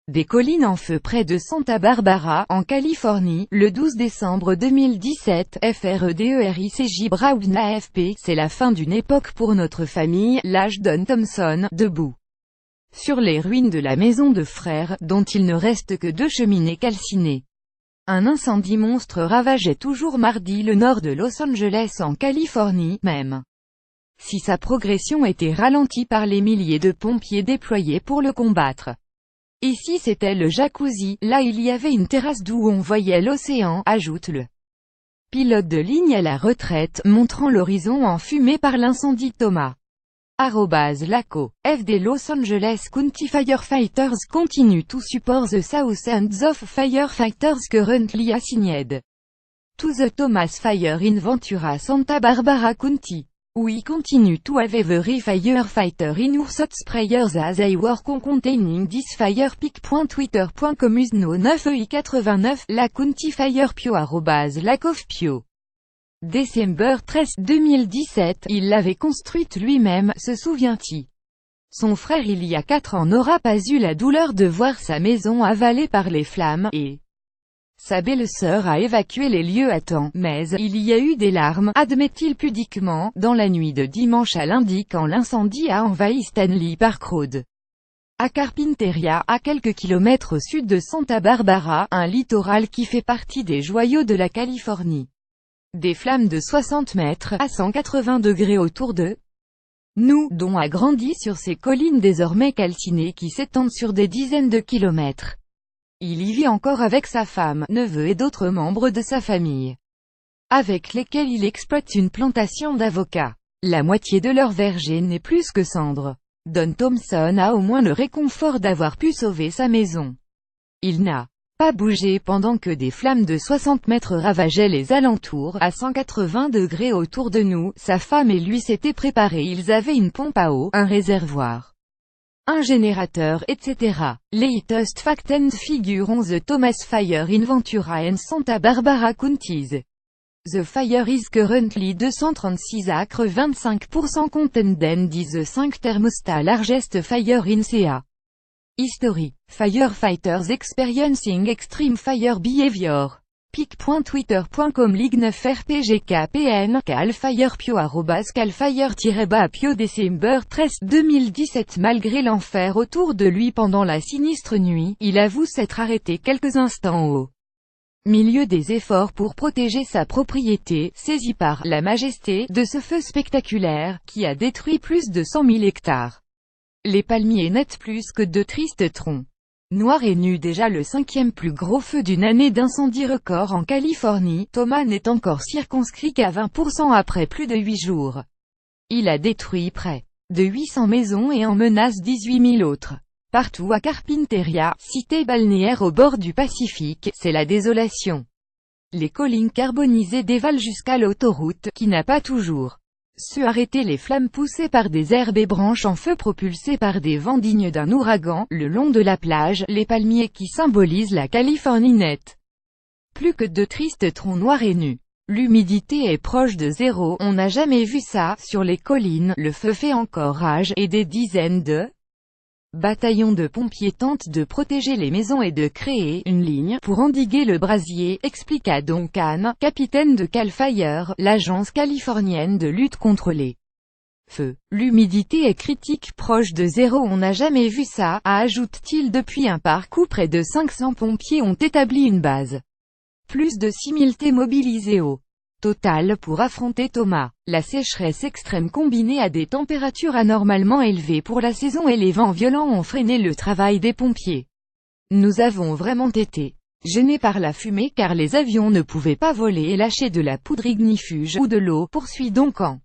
Des collines en feu près de Santa Barbara, en Californie, le 12 décembre 2017, FREDERICJ Brown AFP, c'est la fin d'une époque pour notre famille, lâche Don Thompson, debout sur les ruines de la maison de frères, dont il ne reste que 2 cheminées calcinées. Un incendie monstre ravageait toujours mardi le nord de Los Angeles en Californie, même si sa progression était ralentie par les milliers de pompiers déployés pour le combattre. Ici c'était le jacuzzi, là il y avait une terrasse d'où on voyait l'océan, ajoute le pilote de ligne à la retraite, montrant l'horizon enfumé par l'incendie. Thomas @LACO, FD Los Angeles County Firefighters continue to support the thousands of firefighters currently assigned to the Thomas Fire in Ventura Santa Barbara County. We continue to have every firefighter in our thoughts prayers as they work on containing this fire. Pic.twitter.com USNO 9EI89, la County Fire Pio @LACOFPio. Décembre 13 2017, il l'avait construite lui-même, se souvient-il. Son frère il y a 4 ans n'aura pas eu la douleur de voir sa maison avalée par les flammes, et sa belle-sœur a évacué les lieux à temps, mais il y a eu des larmes, admet-il pudiquement, dans la nuit de dimanche à lundi quand l'incendie a envahi Stanley Park Road, à Carpinteria, à quelques kilomètres au sud de Santa Barbara, un littoral qui fait partie des joyaux de la Californie. Des flammes de 60 mètres, à 180 degrés autour de nous, dont a grandi sur ces collines désormais calcinées qui s'étendent sur des dizaines de kilomètres. Il y vit encore avec sa femme, neveu et d'autres membres de sa famille, avec lesquels il exploite une plantation d'avocats. La moitié de leur verger n'est plus que cendre. Don Thompson a au moins le réconfort d'avoir pu sauver sa maison. Il n'a pas bougé pendant que des flammes de 60 mètres ravageaient les alentours, à 180 degrés autour de nous. Sa femme et lui s'étaient préparés, ils avaient une pompe à eau, un réservoir, un générateur, etc. Latest fact and figure on the Thomas Fire in Ventura and Santa Barbara Counties. The fire is currently 236 acres 25% contained and is the 5 thermostat largest fire in CA. History. Firefighters experiencing extreme fire behavior. Pic.twitter.com Ligue 9 RPGKPN CalFirePio @CalFire-Pio Décembre 13 2017. Malgré l'enfer autour de lui pendant la sinistre nuit, il avoue s'être arrêté quelques instants au milieu des efforts pour protéger sa propriété, saisie par la majesté de ce feu spectaculaire, qui a détruit plus de 100 000 hectares. Les palmiers nettent plus que de tristes troncs noirs et nus. Déjà le 5e plus gros feu d'une année d'incendie record en Californie, Thomas n'est encore circonscrit qu'à 20% après plus de 8 jours. Il a détruit près de 800 maisons et en menace 18 000 autres. Partout à Carpinteria, cité balnéaire au bord du Pacifique, c'est la désolation. Les collines carbonisées dévalent jusqu'à l'autoroute, qui n'a pas toujours su arrêter les flammes poussées par des herbes et branches en feu propulsées par des vents dignes d'un ouragan. Le long de la plage, les palmiers qui symbolisent la Californie nette plus que de tristes troncs noirs et nus. L'humidité est proche de zéro, on n'a jamais vu ça. Sur les collines, le feu fait encore rage, et des dizaines de bataillons de pompiers tentent de protéger les maisons et de créer une ligne pour endiguer le brasier, expliqua Duncan, capitaine de Cal Fire, l'agence californienne de lutte contre les feux. L'humidité est critique, proche de zéro, on n'a jamais vu ça, ajoute-t-il. Depuis un parc où près de 500 pompiers ont établi une base. Plus de 6000 T mobilisés au total pour affronter Thomas. La sécheresse extrême combinée à des températures anormalement élevées pour la saison et les vents violents ont freiné le travail des pompiers. Nous avons vraiment été gênés par la fumée car les avions ne pouvaient pas voler et lâcher de la poudre ignifuge ou de l'eau, poursuit Duncan.